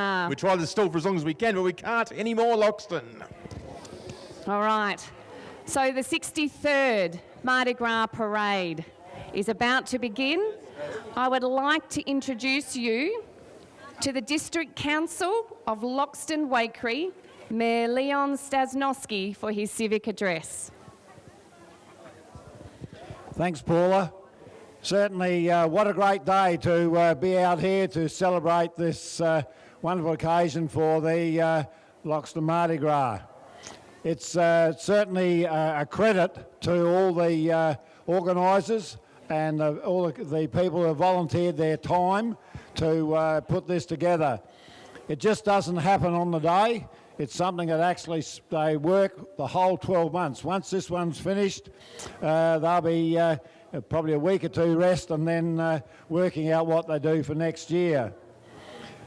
We try this still for as long as we can, but we can't anymore, Loxton. All right. So the 63rd Mardi Gras Parade is about to begin. I would like to introduce you to the District Council of Loxton Waikerie, Mayor Leon Stasnowski, for his civic address. Thanks, Paula. Certainly, what a great day to be out here to celebrate this wonderful occasion for the Loxton Mardi Gras. It's certainly a credit to all the organisers and all the people who have volunteered their time to put this together. It just doesn't happen on the day. It's something that actually they work the whole 12 months. Once this one's finished, they'll be probably a week or two rest and then working out what they do for next year.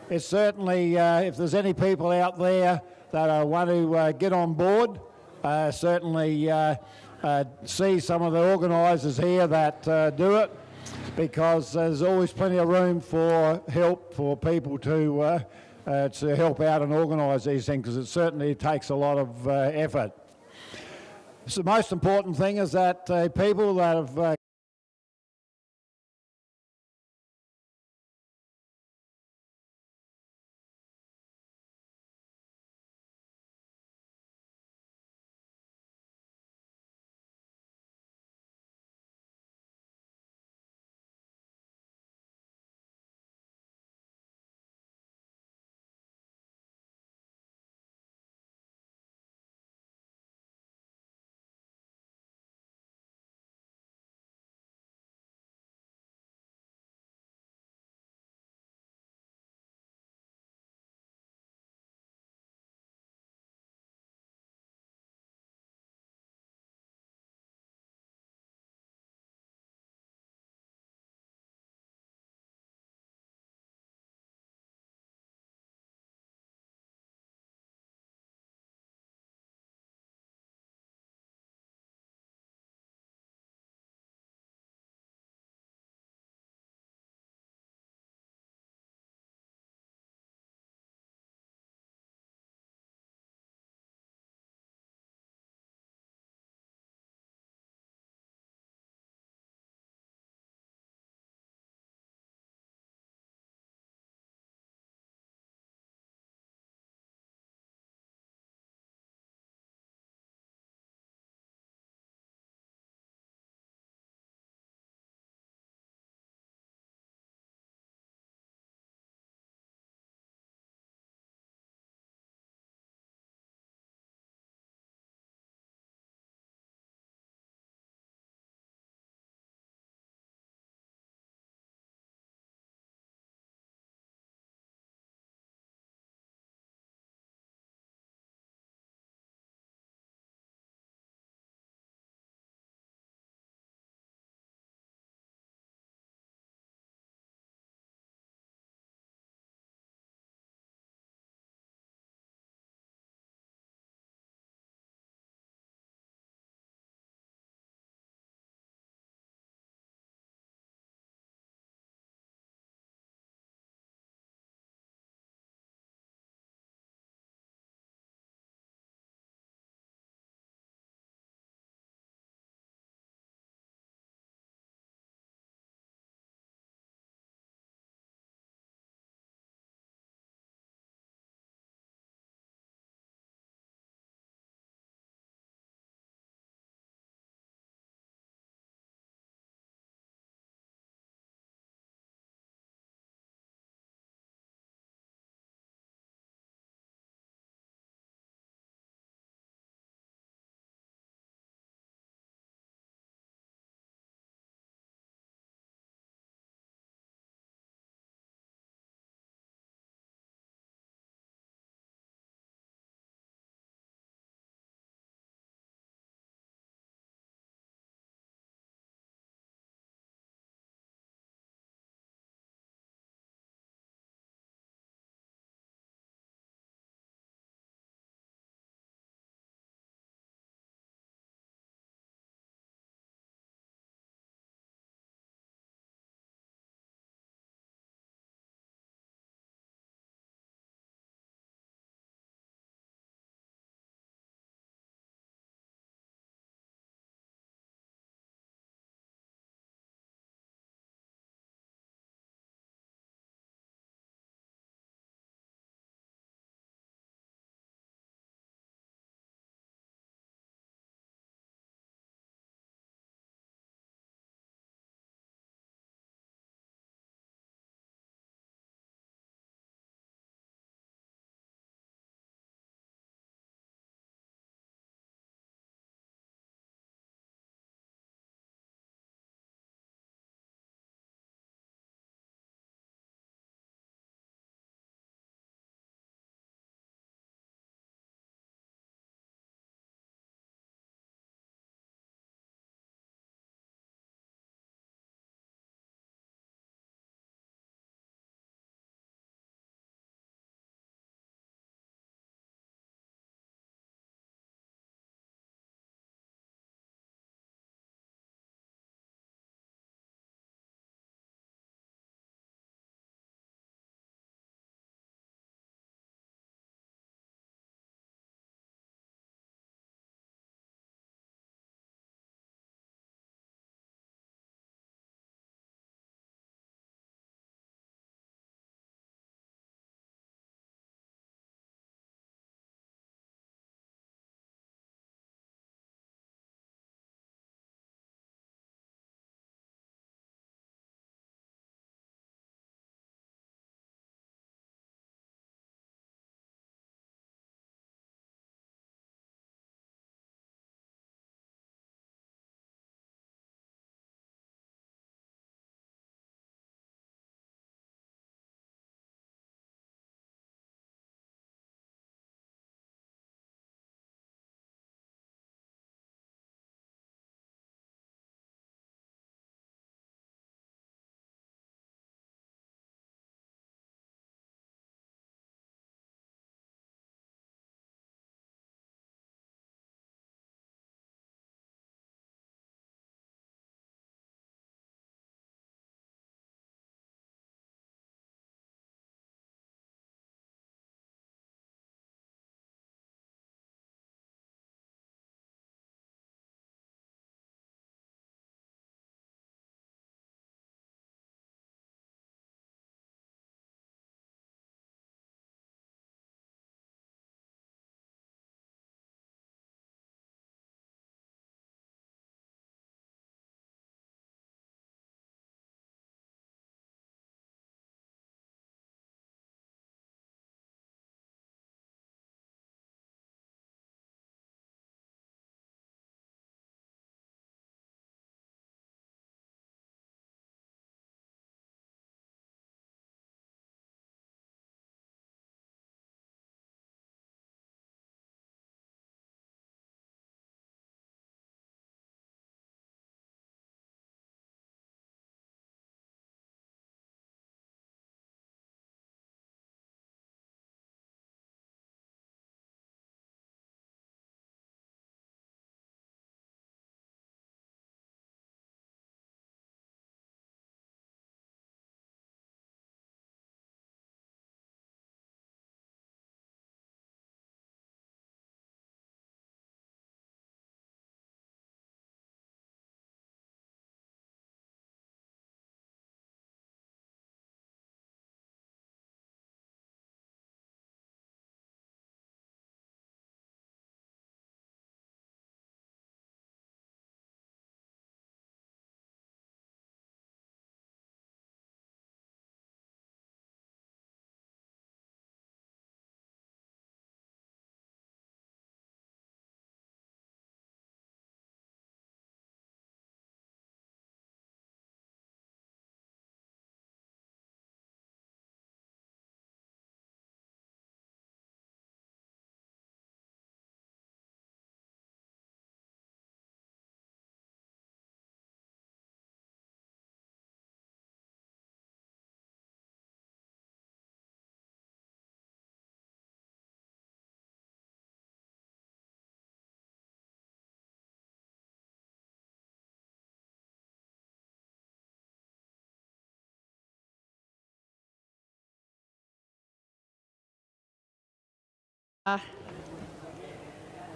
It's certainly, if there's any people out there that want to get on board, certainly see some of the organisers here that do it, because there's always plenty of room for help for people to help out and organise these things, because it certainly takes a lot of effort. So the most important thing is that people that have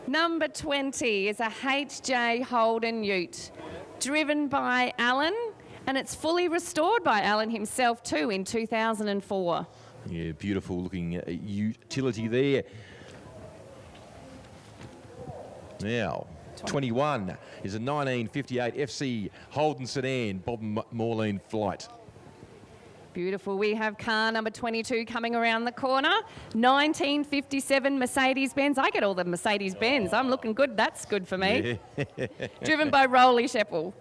Number 20 is a HJ Holden Ute, driven by Alan, and it's fully restored by Alan himself too in 2004. Yeah, beautiful looking utility there. Now, 21 is a 1958 FC Holden sedan, Bob Morleen Flight. Beautiful. We have car number 22 coming around the corner. 1957 Mercedes-Benz. I get all the Mercedes-Benz. I'm looking good. That's good for me. Yeah. Driven by Rolly Sheppel.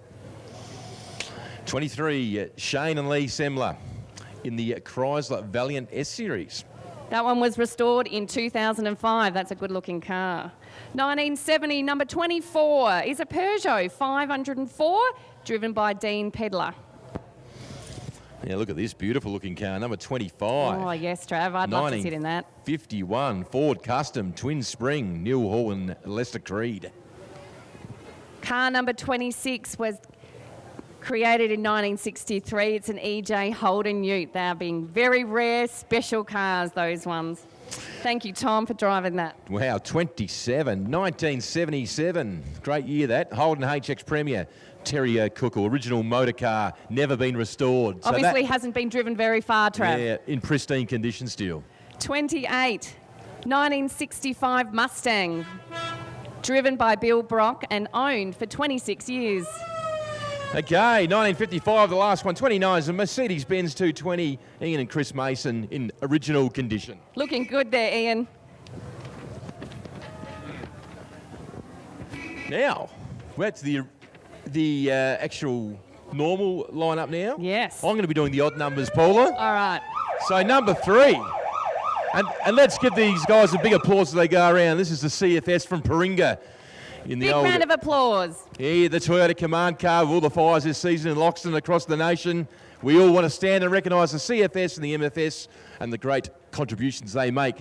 23, Shane and Lee Semler in the Chrysler Valiant S-Series. That one was restored in 2005. That's a good-looking car. 1970, number 24 is a Peugeot 504, driven by Dean Pedler. Yeah, look at this beautiful looking car, number 25. Oh, yes, Trav. I'd love to sit in that. 51 Ford Custom Twin Spring, Neil Hall and Lester Creed. Car number 26 was created in 1963. It's an EJ Holden Ute. They are being very rare, special cars, those ones. Thank you, Tom, for driving that. Wow, 27, 1977. Great year that. Holden HX Premier, Terry Cook, original motor car, never been restored. Obviously hasn't been driven very far, Trav. Yeah, in pristine condition still. 28, 1965 Mustang, driven by Bill Brock and owned for 26 years. Okay, 1955, the last one. 29 is a Mercedes-Benz 220, Ian and Chris Mason in original condition. Looking good there, Ian. Now, we're to the actual normal lineup now. Yes. I'm going to be doing the odd numbers, Paula. All right. So number 3, and let's give these guys a big applause as they go around. This is the CFS from Paringa. In the Big old, round of applause. Yeah, the Toyota Command car with all the fires this season in Loxton across the nation. We all want to stand and recognise the CFS and the MFS and the great contributions they make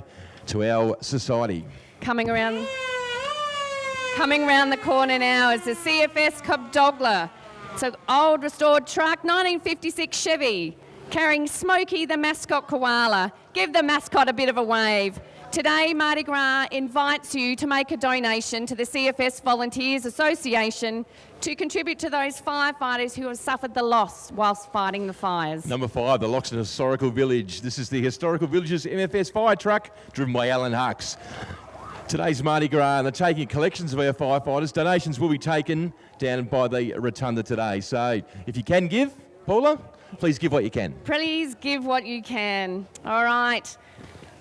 to our society. Coming around the corner now is the CFS Cobdogler. It's an old restored truck, 1956 Chevy, carrying Smokey the mascot koala. Give the mascot a bit of a wave. Today, Mardi Gras invites you to make a donation to the CFS Volunteers Association to contribute to those firefighters who have suffered the loss whilst fighting the fires. Number 5, the Loxton Historical Village. This is the Historical Village's MFS fire truck, driven by Alan Hux. Today's Mardi Gras, and they're taking collections of our firefighters. Donations will be taken down by the rotunda today. So if you can give, Paula, please give what you can. Please give what you can. All right.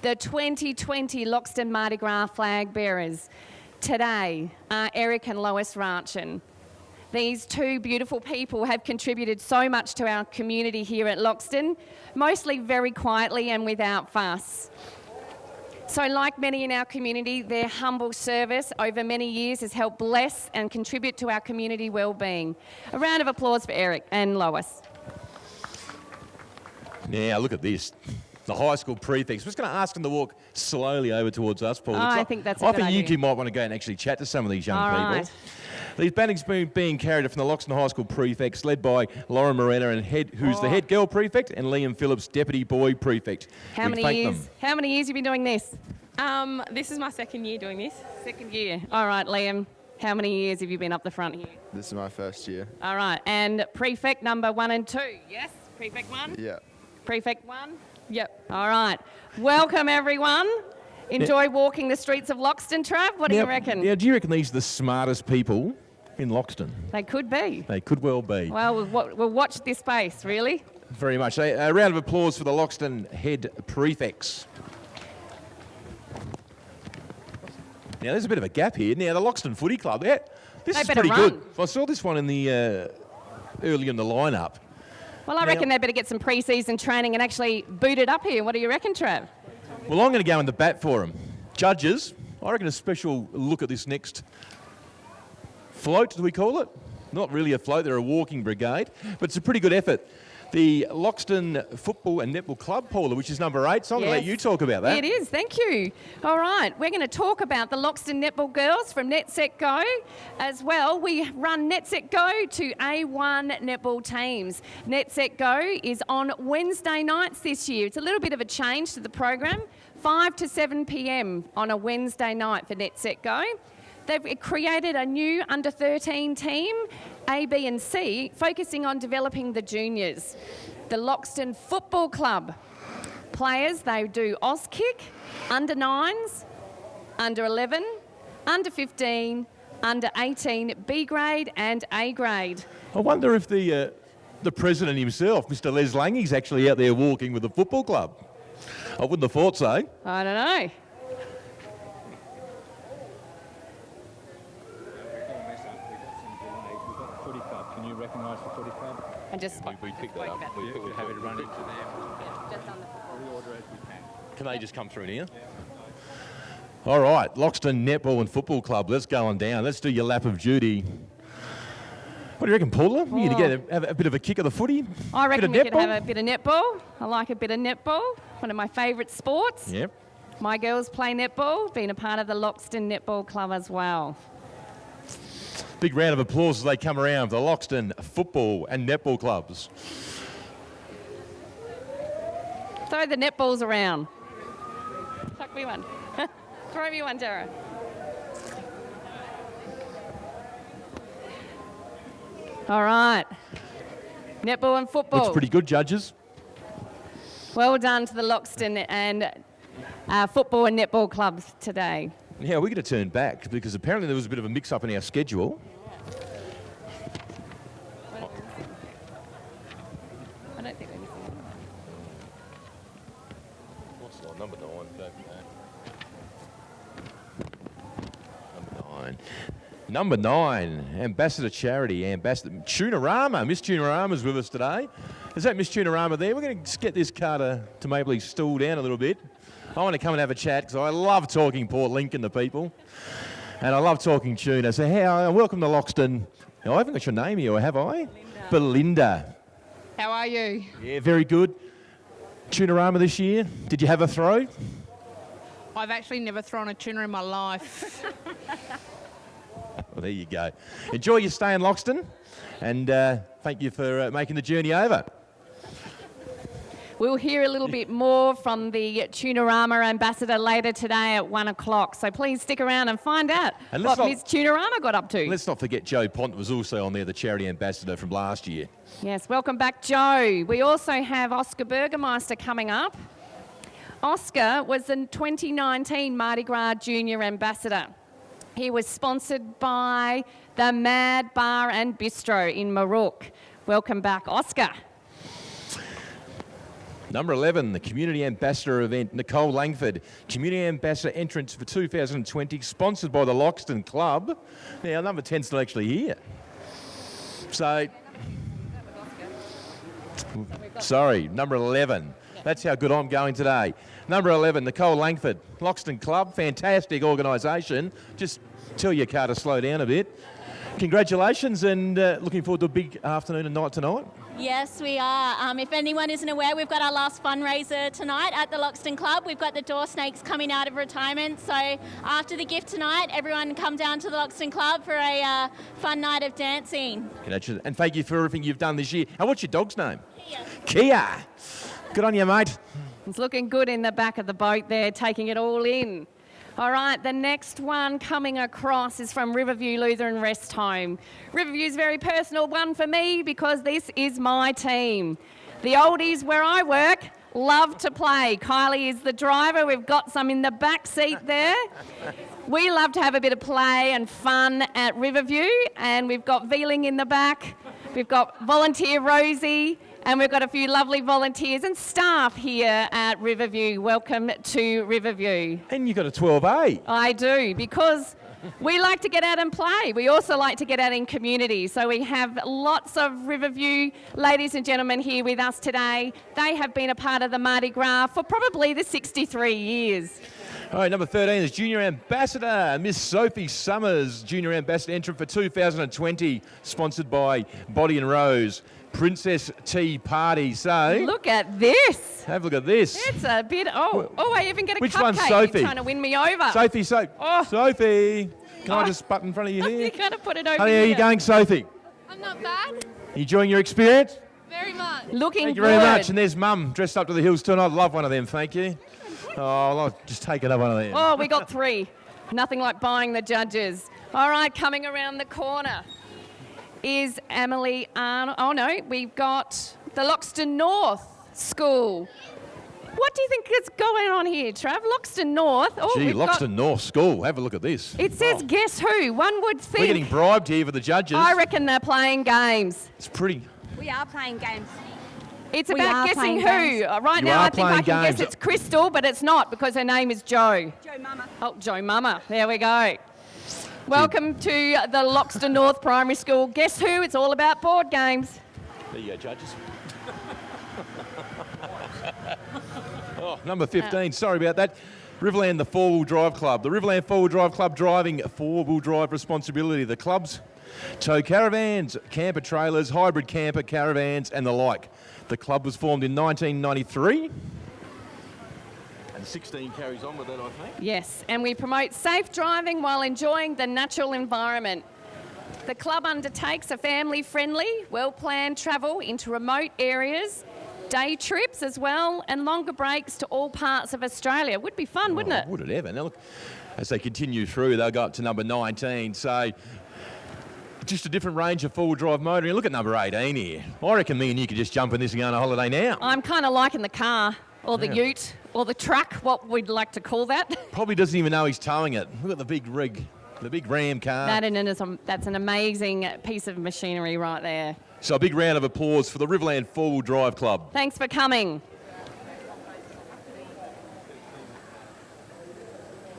The 2020 Loxton Mardi Gras flag bearers today are Eric and Lois Ranchin. These two beautiful people have contributed so much to our community here at Loxton, mostly very quietly and without fuss. So like many in our community, their humble service over many years has helped bless and contribute to our community well-being. A round of applause for Eric and Lois. Now, look at this. The high school prefects. We're just going to ask them to walk slowly over towards us, Paul. I think that's a good idea. I think you idea. two might want to go and actually chat to some of these young All people. right. These banners being carried from the Loxton High School prefects, led by Lauren Morena, who's the head girl prefect, and Liam Phillips, deputy boy prefect. How many years have you been doing this? This is my second year doing this. Second year. All right, Liam. How many years have you been up the front here? This is my first year. All right. And prefect number 1 and 2. Yes? Prefect 1? Yeah. Prefect 1? Yep. All right. Welcome, everyone. Enjoy walking the streets of Loxton, Trav. What do you reckon? Yeah, do you reckon these are the smartest people in Loxton? They could be. They could well be. Well, we'll watch this space, really. Very much. A round of applause for the Loxton head prefects. Now, there's a bit of a gap here. Now, the Loxton Footy Club, this They is better pretty run. good. I saw this one in the early in the lineup. Well, I reckon they better get some pre-season training and actually boot it up here. What do you reckon, Trav? Well, I'm going to go in the bat for them. Judges, I reckon a special look at this next float, do we call it? Not really a float, they're a walking brigade, but it's a pretty good effort. The Loxton Football and Netball Club, Paula, which is number 8, so I'm going to let you talk about that. It is, thank you. All right, we're going to talk about the Loxton Netball girls from Net Set Go as well. We run Net Set Go to A1 netball teams. Net Set Go is on Wednesday nights this year. It's a little bit of a change to the program. 5 to 7 p.m. on a Wednesday night for Net Set Go. They've created a new under-13 team, A, B and C, focusing on developing the juniors. The Loxton Football Club. Players, they do Auskick, under-9s, under-11, under-15, under-18, B grade and A grade. I wonder if the president himself, Mr. Les Lange's actually out there walking with the football club. I wouldn't have thought so. I don't know. Can you recognise the footy club? I just We picked that up. We Have it run into them. Can they just come through here? All right, Loxton Netball and Football Club. Let's go on down. Let's do your lap of duty. What do you reckon, Paula? You going to have a bit of a kick of the footy? I reckon bit we of could netball? have a bit of netball. I like a bit of netball. One of my favourite sports. Yep. My girls play netball, being a part of the Loxton Netball Club as well. Big round of applause as they come around for the Loxton Football and Netball Clubs. Throw the netballs around. Chuck me one. Throw me one, Dara. All right. Netball and football. Looks pretty good, judges. Well done to the Loxton and football and netball clubs today. Yeah, we're going to turn back because apparently there was a bit of a mix-up in our schedule. I don't think we're missing anyone. What's the number 9? Number 9, Ambassador Charity, Ambassador Tunarama. Miss Tunarama's with us today. Is that Miss Tunarama there? We're going to get this car to maybe stool down a little bit. I want to come and have a chat because I love talking Port Lincoln to people. And I love talking tuna. So welcome to Loxton. Now, I haven't got your name here, have I? Belinda. How are you? Yeah, very good. Tunarama this year. Did you have a throw? I've actually never thrown a tuna in my life. Well, there you go. Enjoy your stay in Loxton, and thank you for making the journey over. We'll hear a little bit more from the Tunarama ambassador later today at 1 o'clock. So please stick around and find out And what Miss Tunarama got up to. Let's not forget Joe Pont was also on there, the charity ambassador from last year. Yes, welcome back, Joe. We also have Oscar Burgermeister coming up. Oscar was the 2019 Mardi Gras Junior Ambassador. He was sponsored by the Mad Bar and Bistro in Marook. Welcome back, Oscar. Number 11, the Community Ambassador event, Nicole Langford. Community Ambassador entrance for 2020, sponsored by the Loxton Club. Now, number 10's not actually here. So, sorry, number 11. That's how good I'm going today. Number 11, Nicole Langford. Loxton Club, fantastic organisation. Just tell your car to slow down a bit. Congratulations, and looking forward to a big afternoon and night tonight. Yes, we are. If anyone isn't aware, we've got our last fundraiser tonight at the Loxton Club. We've got the Door Snakes coming out of retirement. So after the gift tonight, everyone come down to the Loxton Club for a fun night of dancing. Congratulations, and thank you for everything you've done this year. And what's your dog's name? Kia. Good on you, mate. It's looking good in the back of the boat there, taking it all in. All right, the next one coming across is from Riverview Lutheran Rest Home. Riverview's a very personal one for me because this is my team. The oldies where I work love to play. Kylie is the driver. We've got some in the back seat there. We love to have a bit of play and fun at Riverview, and we've got Veeling in the back. We've got volunteer Rosie, and we've got a few lovely volunteers and staff here at Riverview. Welcome to Riverview. And you've got a 12A. I do, because we like to get out and play. We also like to get out in community. So we have lots of Riverview ladies and gentlemen here with us today. They have been a part of the Mardi Gras for probably the 63 years. All right, number 13 is Junior Ambassador, Miss Sophie Summers, Junior Ambassador entrant for 2020, sponsored by Body and Rose. Princess Tea Party. So Look at this. have a look at this. It's a bit, I even get a Which cupcake. one's Sophie? You're trying to win me over. Sophie, Oh. Sophie. Can I Oh. just butt in front of you here? You're going to put it over Honey, how here. are you going, Sophie? I'm not bad. You enjoying your experience? Very much. Looking Thank you good. very much. And there's Mum dressed up to the hills too, and I love one of them, thank you. Oh, I'll just take another one of them. Oh, we got 3. Nothing like buying the judges. All right, coming around the corner is Emily Arnold. Oh, no, we've got the Loxton North School. What do you think is going on here, Trav? Loxton North. Oh, Gee, we've Loxton North School. Have a look at this. It says, guess who? One would think. We're getting bribed here for the judges. I reckon they're playing games. It's pretty. We are playing games. It's We about are guessing playing who. games. Right You now, are I think I playing can guess games. it's Crystal, but it's not because her name is Jo. Joe Mama. Oh, Jo Mama. There we go. Welcome to the Loxton North Primary School. Guess who? It's all about board games. There you go, judges. Oh, number 15. Sorry about that. Riverland, the four-wheel drive club. The Riverland four-wheel drive club driving four-wheel drive responsibility. The clubs tow caravans, camper trailers, hybrid camper caravans and the like. The club was formed in 1993. And 16 carries on with that, I think. Yes, and we promote safe driving while enjoying the natural environment. The club undertakes a family-friendly, well-planned travel into remote areas, day trips as well, and longer breaks to all parts of Australia. Would be fun, wouldn't it? Would it ever? Now look, as they continue through, they'll go up to number 19. So just a different range of four-wheel drive motoring. Look at number 18 here. I reckon me and you could just jump in this and go on a holiday now. I'm kind of liking the car, or the ute, or the truck, what we'd like to call that. Probably doesn't even know he's towing it. Look at the big rig, the big Ram car. That's an amazing piece of machinery right there. So a big round of applause for the Riverland Four-Wheel Drive Club. Thanks for coming.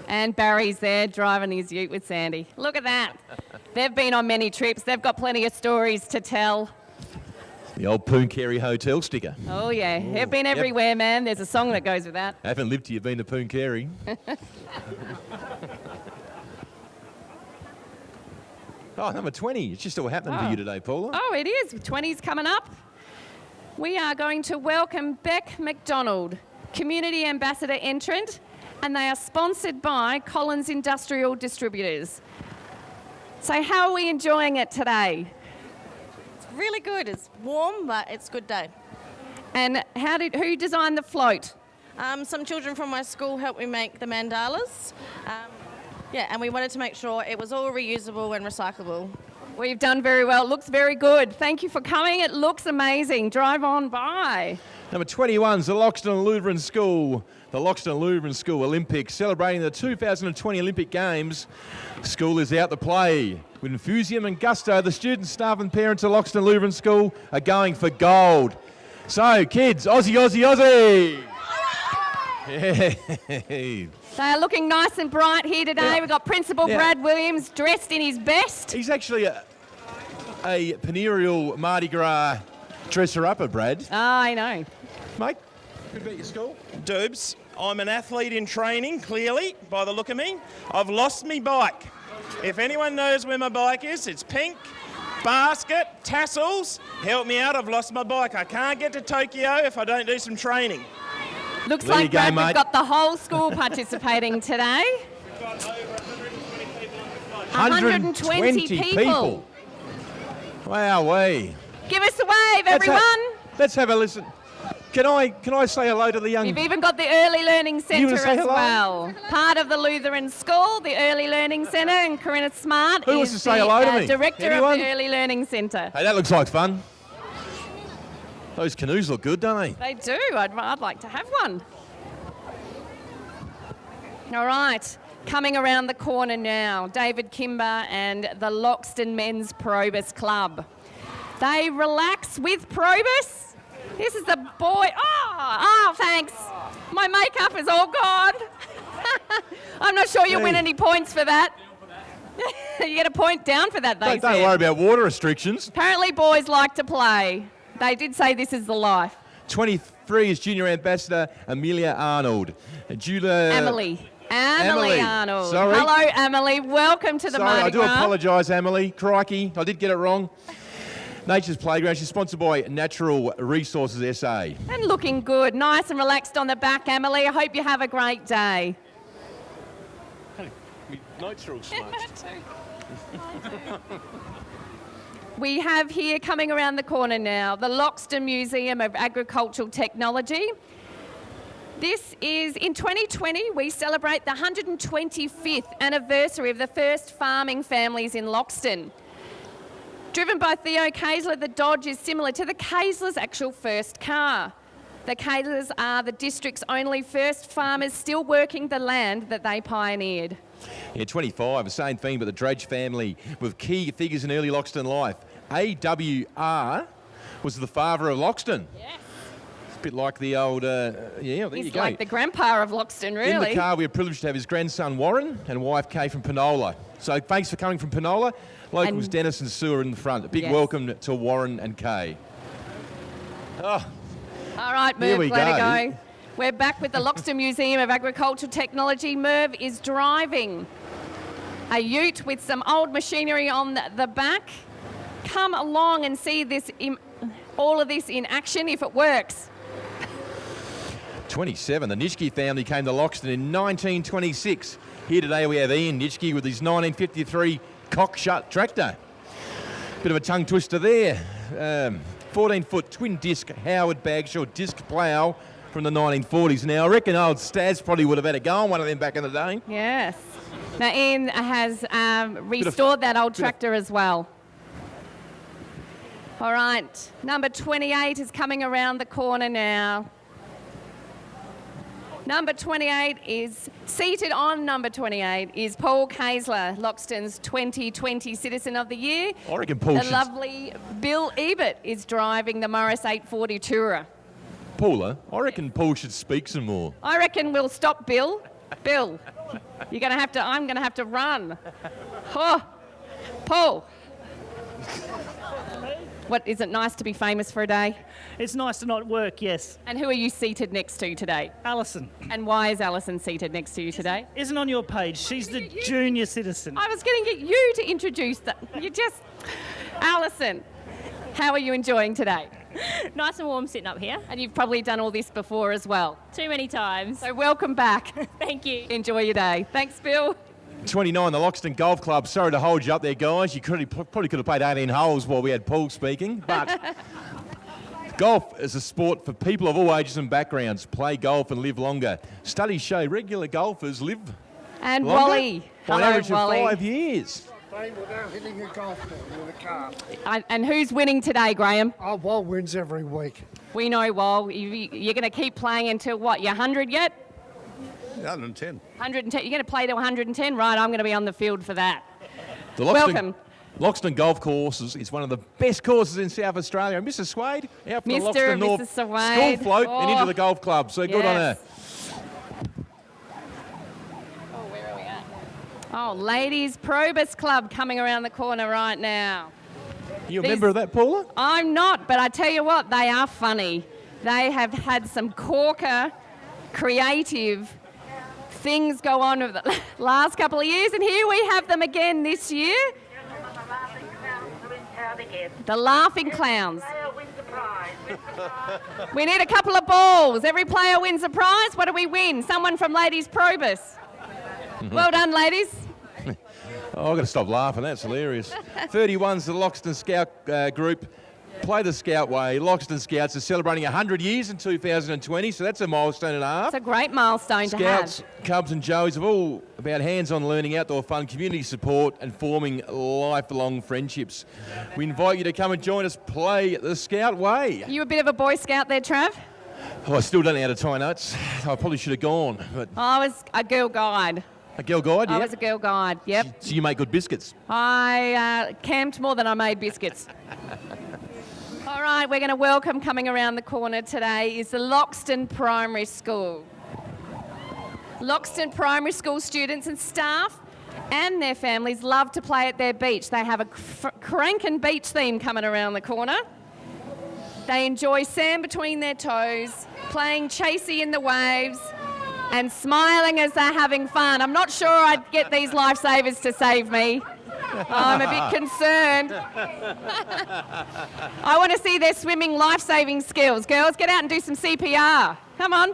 And Barry's there driving his ute with Sandy. Look at that. They've been on many trips. They've got plenty of stories to tell. The old Pooncarie Hotel sticker. Oh, yeah. They've been everywhere, man. There's a song that goes with that. I haven't lived here, been to Pooncarie. Oh, number 20. It's just all happening for you today, Paula. Oh, it is. 20's coming up. We are going to welcome Beck McDonald, Community Ambassador entrant, and they are sponsored by Collins Industrial Distributors. So how are we enjoying it today? Really good. It's warm, but it's a good day. And who designed the float? Some children from my school helped me make the mandalas. And we wanted to make sure it was all reusable and recyclable. Well, you've done very well. It looks very good. Thank you for coming. It looks amazing. Drive on by. Number 21's the Loxton Lutheran School. The Loxton Lutheran School Olympics, celebrating the 2020 Olympic Games. School is out to play. With enthusiasm and gusto, the students, staff and parents of Loxton Lutheran School are going for gold. So, kids, Aussie, Aussie, Aussie! Yeah. They are looking nice and bright here today. Yeah. We've got Principal Yeah. Brad Williams dressed in his best. He's actually a Penereal Mardi Gras dresser-upper, Brad. I know. Mate, good about your school? Dubs, I'm an athlete in training, clearly, by the look of me. I've lost me bike. If anyone knows where my bike is, it's pink, basket, tassels. Help me out, I've lost my bike. I can't get to Tokyo if I don't do some training. Looks There you like, go, Brad, mate. we've got the whole school participating today. We've got over 120 people. 120 people. Wowee. Give us a wave, everyone. Let's have a listen. Can I say hello to the young... You've even got the Early Learning You Centre wanna as say hello? well. Part of the Lutheran School, the Early Learning Centre, and Corinna Smart Who is wants to say the hello to me? Director Anyone? of the Early Learning Centre. Hey, that looks like fun. Those canoes look good, don't they? They do. I'd like to have one. All right. Coming around the corner now, David Kimber and the Loxton Men's Probus Club. They relax with Probus. This is the boy. Oh, thanks. My makeup is all gone. I'm not sure you'll win any points for that. You get a point down for that, they Don't said. worry about water restrictions. Apparently boys like to play. They did say this is the life. 23 is Junior Ambassador Amelia Arnold. Emily Arnold. Sorry. Hello, Emily. Welcome to the Sorry, I Mardi do Gras. apologise, Emily. Crikey, I did get it wrong. Nature's Playground. She's sponsored by Natural Resources SA. And looking good. Nice and relaxed on the back, Emily. I hope you have a great day. My notes are all smudged. We have here, coming around the corner now, the Loxton Museum of Agricultural Technology. This is, in 2020, we celebrate the 125th anniversary of the first farming families in Loxton. Driven by Theo Kaesler, the Dodge is similar to the Kaeslers' actual first car. The Kaeslers are the district's only first farmers still working the land that they pioneered. Yeah, 25, the same thing, but the Dredge family with key figures in early Loxton life. AWR was the father of Loxton. Yes. It's a bit like the old, there you He's go. like the grandpa of Loxton, really. In the car, we are privileged to have his grandson Warren and wife Kay from Penola. So thanks for coming from Penola. Locals And- Dennis and Sue are in the front. A big Yes. welcome to Warren and Kay. Oh, All right, Here Merv, we let go. it go. We're back with the Loxton Museum of Agricultural Technology. Merv is driving a ute with some old machinery on the back. Come along and see this, all of this in action if it works. 27. The Nitschke family came to Loxton in 1926. Here today we have Ian Nitschke with his 1953 cock-shut tractor. Bit of a tongue twister there. 14-foot twin disc Howard Bagshaw disc plough from the 1940s. Now I reckon old Stas probably would have had a go on one of them back in the day. Yes. Now, Ian has restored that old tractor as well. All right, number 28 is coming around the corner now. Number 28 is, seated on number 28 is Paul Kaesler, Loxton's 2020 Citizen of the Year. I reckon Paul The should... lovely Bill Ebert is driving the Morris 840 Tourer. Paula, I reckon Paul should speak some more. I reckon we'll stop Bill. Bill, you're going to have to, I'm going to have to run. Oh, Paul. What, is it nice to be famous for a day? It's nice to not work, yes. And who are you seated next to today? Alison. And why is Alison seated next to you today? Isn't on your page. She's the junior citizen. I was going to get you to introduce that. You just... Alison, how are you enjoying today? Nice and warm sitting up here. And you've probably done all this before as well. Too many times. So welcome back. Thank you. Enjoy your day. Thanks, Bill. 29, the Loxton Golf Club. Sorry to hold you up there, guys. You probably could have played 18 holes while we had Paul speaking, but golf is a sport for people of all ages and backgrounds. Play golf and live longer. Studies show regular golfers live And longer Wally. by an Hello, average Wally. of 5 years. Without hitting a golf ball with a car. And who's winning today, Graham? Oh, Wal wins every week. We know, Wal. You're going to keep playing until what? You're 100 yet? 110. 110. You're going to play to 110? Right, I'm going to be on the field for that. The Welcome. Loxton Golf Courses is one of the best courses in South Australia. And Mrs. Swade out from the Mr. Loxton and North Mrs. Swade. school float and into Oh. the golf club. So good on her. Oh, Ladies Probus Club coming around the corner right now. You a member of that, Paula? I'm not, but I tell you what, they are funny. They have had some corker, creative things go on over the last couple of years, and here we have them again this year. The Laughing Clowns. We need a couple of balls. Every player wins a prize. What do we win? Someone from Ladies Probus. Well done, ladies. Oh, I've got to stop laughing. That's hilarious. 31's the Loxton Scout group. Play the Scout way. Loxton Scouts are celebrating 100 years in 2020, so that's a milestone and a half. It's a great milestone Scouts, to have. Cubs and Joes are all about hands-on learning, outdoor fun, community support and forming lifelong friendships. We invite you to come and join us play the Scout way. You a bit of a Boy Scout there, Trav? Oh, I still don't know how to tie nuts. I probably should have gone, but I was a Girl Guide. a girl guide, yeah? I was a Girl Guide, yep. So you make good biscuits. I camped more than I made biscuits. All right, we're going to welcome, coming around the corner today, is the Loxton Primary School. Loxton Primary School students and staff and their families love to play at their beach. They have a crankin' beach theme coming around the corner. They enjoy sand between their toes, playing chasey in the waves, and smiling as they're having fun. I'm not sure I'd get these lifesavers to save me. I'm a bit concerned. I want to see their swimming life-saving skills. Girls, get out and do some CPR. Come on.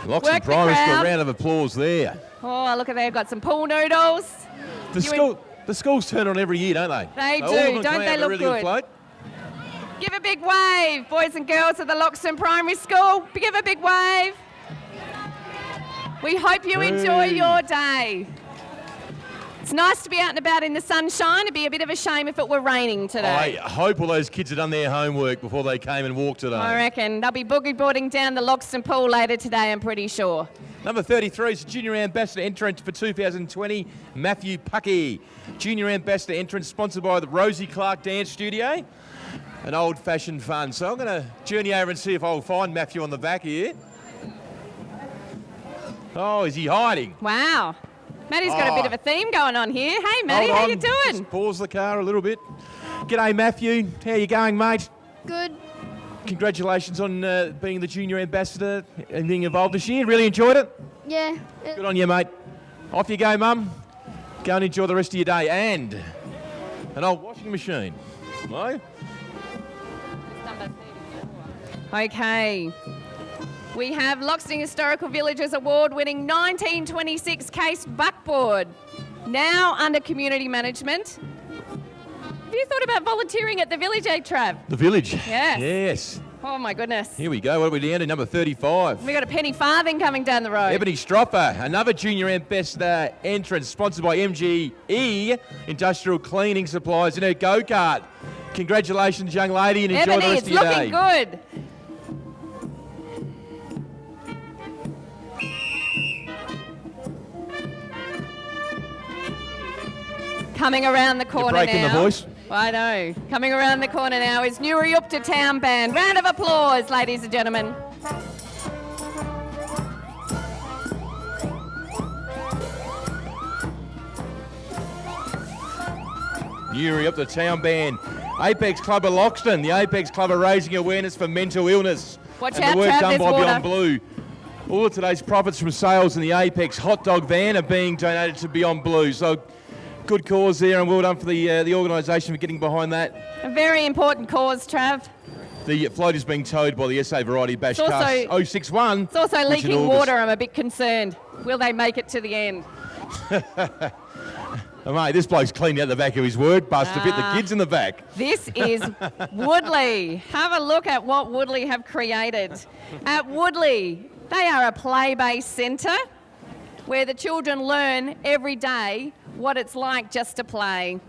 Work Loxton the Primary School, crowd. round of applause there. Oh, look at they've got some pool noodles. The schools turn on every year, don't they? They So all do. of them Don't come they out with a look really good? float. Give a big wave, boys and girls at the Loxton Primary School. Give a big wave. We hope you enjoy your day. It's nice to be out and about in the sunshine. It'd be a bit of a shame if it were raining today. I hope all those kids had done their homework before they came and walked today. I reckon. They'll be boogie boarding down the Loxton pool later today, I'm pretty sure. Number 33 is Junior Ambassador entrant for 2020, Matthew Puckey. Junior Ambassador entrant sponsored by the Rosie Clark Dance Studio. An old-fashioned fun. So I'm going to journey over and see if I'll find Matthew on the back here. Oh, is he hiding? Wow. Matty's got a bit of a theme going on here. Hey, Matty, Hold how on. you doing? Just pause the car a little bit. G'day, Matthew. How you going, mate? Good. Congratulations on being the Junior Ambassador and being involved this year. Really enjoyed it? Yeah. Good on you, mate. Off you go, Mum. Go and enjoy the rest of your day. And an old washing machine. No? Okay. We have Loxton Historical Villages Award-winning 1926 case buckboard, now under community management. Have you thought about volunteering at the village, Trav? The village. Yes. Yes. Oh, my goodness. Here we go. What are we down to? Number 35. We got a penny farthing coming down the road. Ebony Stropper, another Junior Ambassador entrance sponsored by MGE Industrial Cleaning Supplies in her go-kart. Congratulations, young lady, and enjoy Ebony, the rest it's of your looking day. good. Coming around the corner You're breaking now. the voice. I know. Coming around the corner now is Newryupta Town Band. Round of applause, ladies and gentlemen. Newryupta Town Band. Apex Club of Loxton. The Apex Club are raising awareness for mental illness. Watch and out, the work Trav, done there's by water. Beyond Blue. All of today's profits from sales in the Apex hot dog van are being donated to Beyond Blue. So good cause there, and well done for the organisation for getting behind that. A very important cause, Trav. The float is being towed by the SA Variety Bash It's Cast also- 061. It's also which in leaking August- water. I'm a bit concerned. Will they make it to the end? Oh, mate, this bloke's cleaned out the back of his work bus to fit the kids in the back. This is Woodley. Have a look at what Woodley have created. At Woodley, they are a play-based centre where the children learn every day what it's like just to play.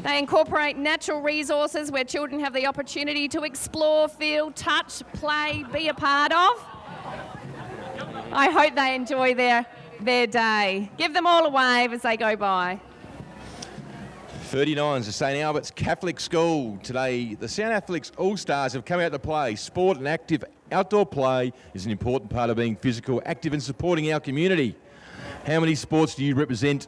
They incorporate natural resources where children have the opportunity to explore, feel, touch, play, be a part of. I hope they enjoy their day. Give them all a wave as they go by. 39's the St Albert's Catholic School. Today, the St Athletics All-Stars have come out to play. Sport and active outdoor play is an important part of being physical, active and supporting our community. How many sports do you represent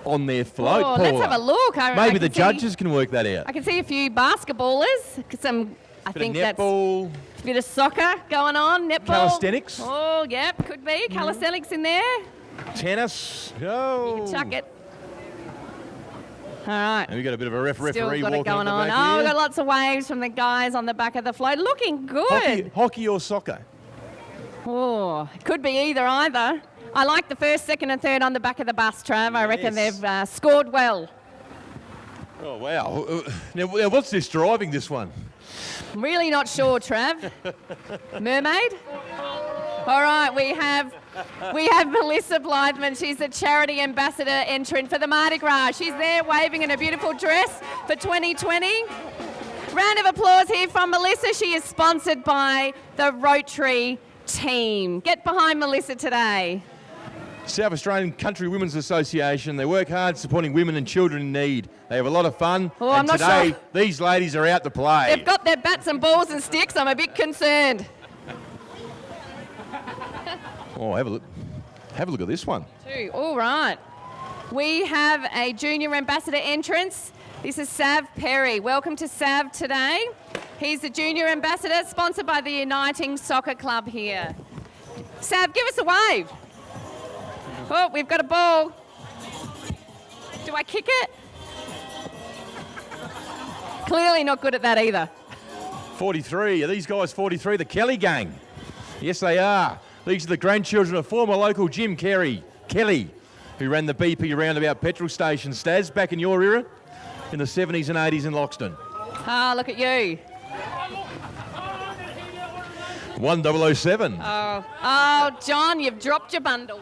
on their float, Oh, Paula? let's have a look. Maybe the can see- judges can work that out. I can see a few basketballers, some, I Bit think of that's netball, a bit of soccer going on, netball. Calisthenics. Oh, yep, could be. Calisthenics in there. tennis. Oh. Chuck it. All right. And we've got a bit of a referee Still got walking it going up on. the Oh, back we've here. got lots of waves from the guys on the back of the float. Looking good. Hockey or soccer? Oh, it could be either. I like the first, second and third on the back of the bus, Trav. I reckon Yes. they've scored well. Oh, wow. Now, what's this driving, this one? Really not sure, Trav. Mermaid? All right, we have Melissa Blytheman. She's the charity ambassador entrant for the Mardi Gras. She's there waving in a beautiful dress for 2020. Round of applause here from Melissa. She is sponsored by the Rotary team. Get behind Melissa today. South Australian Country Women's Association. They work hard supporting women and children in need. They have a lot of fun. Oh, I'm and not today, sure. these ladies are out to play. They've got their bats and balls and sticks. I'm a bit concerned. Oh, have a look. Have a look at this one. All right. We have a junior ambassador entrance. This is Sav Perry. Welcome to Sav today. He's the junior ambassador, sponsored by the Uniting Soccer Club here. Sav, give us a wave. Oh, we've got a ball. Do I kick it? Clearly not good at that either. 43. Are these guys 43? The Kelly gang. Yes, they are. These are the grandchildren of former local Jim Kelly, who ran the BP roundabout petrol station. Staz, back in your era, in the 70s and 80s in Loxton. Ah, look at you. 1007. Oh, John, you've dropped your bundle.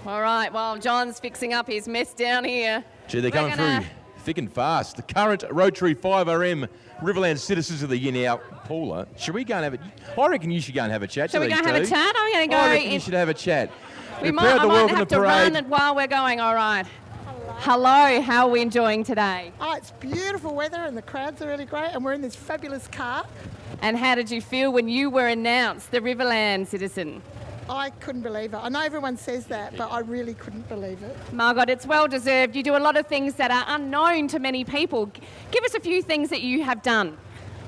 All right, while John's fixing up his mess down here. Gee, they're we're coming gonna- through thick and fast. The current Rotary 5RM Riverland Citizens of the Year now. Paula, should we go and have a... I reckon you should go and have a chat Shall to we go these have a two. chat? I'm going to go. I reckon you should have a chat. We We're might, proud I to might welcome have the to parade. run it while we're going. All right. Hello, how are we enjoying today? Oh, it's beautiful weather and the crowds are really great and we're in this fabulous car. And how did you feel when you were announced the Riverland Citizen? I couldn't believe it. I know everyone says that, but I really couldn't believe it. Margot, it's well deserved. You do a lot of things that are unknown to many people. Give us a few things that you have done.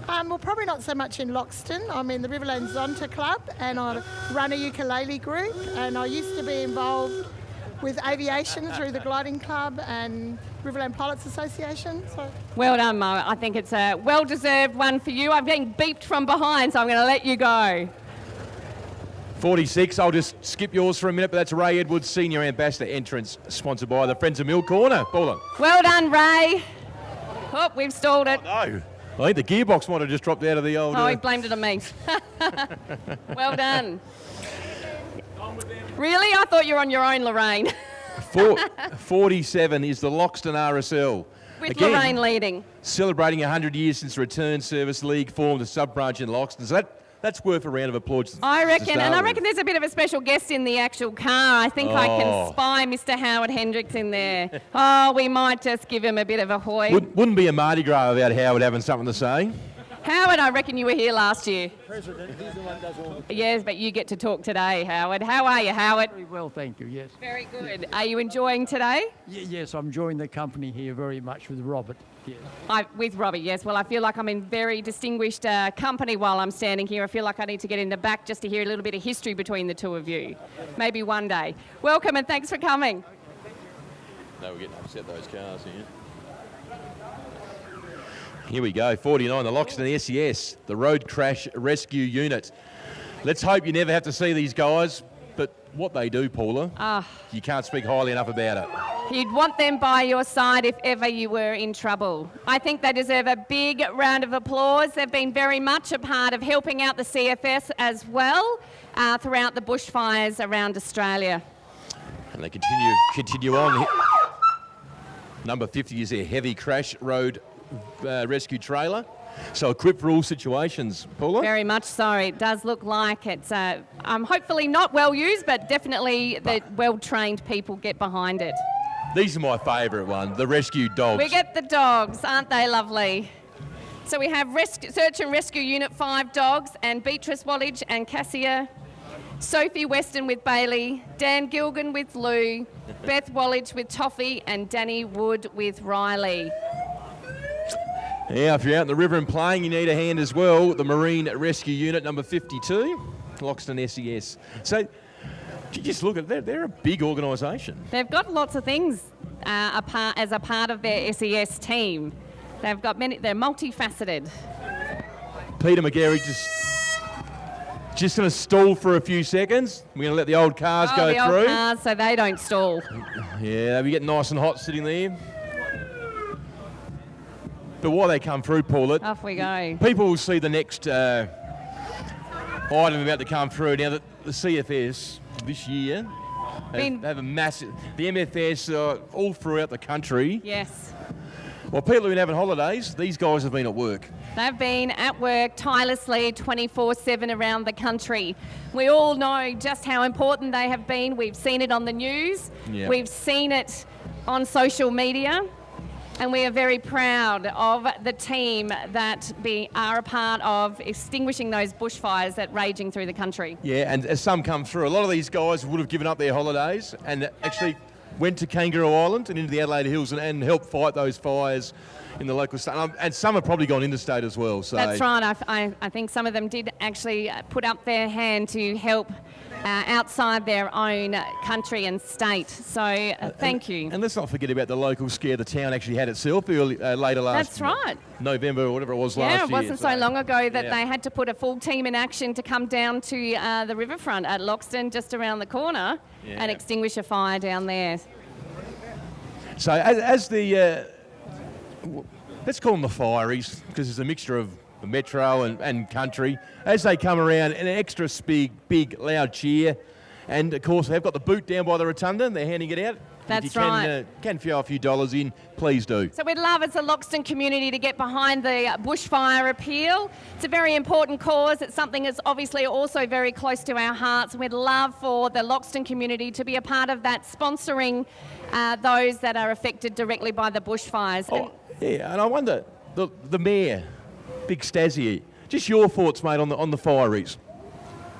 Well, probably not so much in Loxton. I'm in the Riverland Zonta Club and I run a ukulele group, and I used to be involved with aviation through the Gliding Club and Riverland Pilots Association. So. Well done, Margot. I think it's a well-deserved one for you. I'm getting beeped from behind, so I'm going to let you go. 46, I'll just skip yours for a minute, but that's Ray Edwards, Senior Ambassador entrance, sponsored by the Friends of Mill Corner. Paula. Well done, Ray. Oh, we've stalled it. No. I think the gearbox might have just dropped out of the old... Oh, he blamed it on me. Well done. Really? I thought you were on your own, Lorraine. 47 is the Loxton RSL. With Again, Lorraine leading. Celebrating 100 years since the Return Service League formed a sub-branch in Loxton. So that's worth a round of applause. I reckon, to and I start reckon with. there's a bit of a special guest in the actual car. I think I Oh. can spy Mr. Howard Hendricks in there. Oh, we might just give him a bit of a hoy. Wouldn't be a Mardi Gras without Howard having something to say. Howard, I reckon you were here last year. President, he's the one that does all the... Yes, but you get to talk today, Howard. How are you, Howard? Very well, thank you, yes. Very good. Are you enjoying today? Yes, I'm enjoying the company here very much with Robert. Yeah. With Robbie, yes. Well, I feel like I'm in very distinguished company while I'm standing here. I feel like I need to get in the back just to hear a little bit of history between the two of you. Maybe one day. Welcome and thanks for coming. No, we're getting upset those cars here. Here we go, 49, the Loxton SES, the Road Crash Rescue Unit. Let's hope you never have to see these guys, but what they do, Paula, you can't speak highly enough about it. You'd want them by your side if ever you were in trouble. I think they deserve a big round of applause. They've been very much a part of helping out the CFS as well throughout the bushfires around Australia. And they continue on. Number 50 is their heavy crash road rescue trailer. So equipped for all situations, Paula? Very much so. It does look like it's hopefully not well used, but definitely the well-trained people get behind it. These are my favourite ones, the rescue dogs. We get the dogs, aren't they lovely? So we have Search and Rescue Unit 5 dogs, and Beatrice Wallage and Cassia, Sophie Weston with Bailey, Dan Gilgan with Lou, Beth Wallage with Toffee, and Danny Wood with Riley. Yeah, if you're out in the river and playing, you need a hand as well. The Marine Rescue Unit, number 52, Loxton SES. So you just look at it, they're a big organisation. They've got lots of things as a part of their SES team. They've got many, they're multifaceted. Peter McGarry just going to stall for a few seconds. We're going to let the old cars go the through. old cars, so they don't stall. Yeah, they'll be getting nice and hot sitting there. But while they come through, Paula, Off we go. people will see the next item about to come through. Now, the CFS this year have a massive... The MFS all throughout the country. Yes. Well, people have been having holidays. These guys have been at work. They've been at work tirelessly 24/7 around the country. We all know just how important they have been. We've seen it on the news. Yep. We've seen it on social media. And we are very proud of the team that are a part of extinguishing those bushfires that are raging through the country. Yeah, and as some come through, a lot of these guys would have given up their holidays and actually went to Kangaroo Island and into the Adelaide Hills and helped fight those fires in the local state. And some have probably gone interstate as well. So That's right. I think some of them did actually put up their hand to help outside their own country and state. So thank you. And let's not forget about the local scare the town actually had itself later last That's right. November or whatever it was last year. Yeah, it wasn't so long ago that yeah. they had to put a full team in action to come down to the riverfront at Loxton, just around the corner, and extinguish a fire down there. So as the... let's call them the fireys, because it's a mixture of the metro and country, as they come around, an extra big, loud cheer. And, of course, they've got the boot down by the rotunda, and they're handing it out. That's if you right. can throw a few dollars in, please do. So we'd love as a Loxton community to get behind the bushfire appeal. It's a very important cause. It's something that's obviously also very close to our hearts. We'd love for the Loxton community to be a part of that, sponsoring those that are affected directly by the bushfires. Oh, yeah, and I wonder, the Mayor, Big Stazzy, just your thoughts, mate, on the fireys.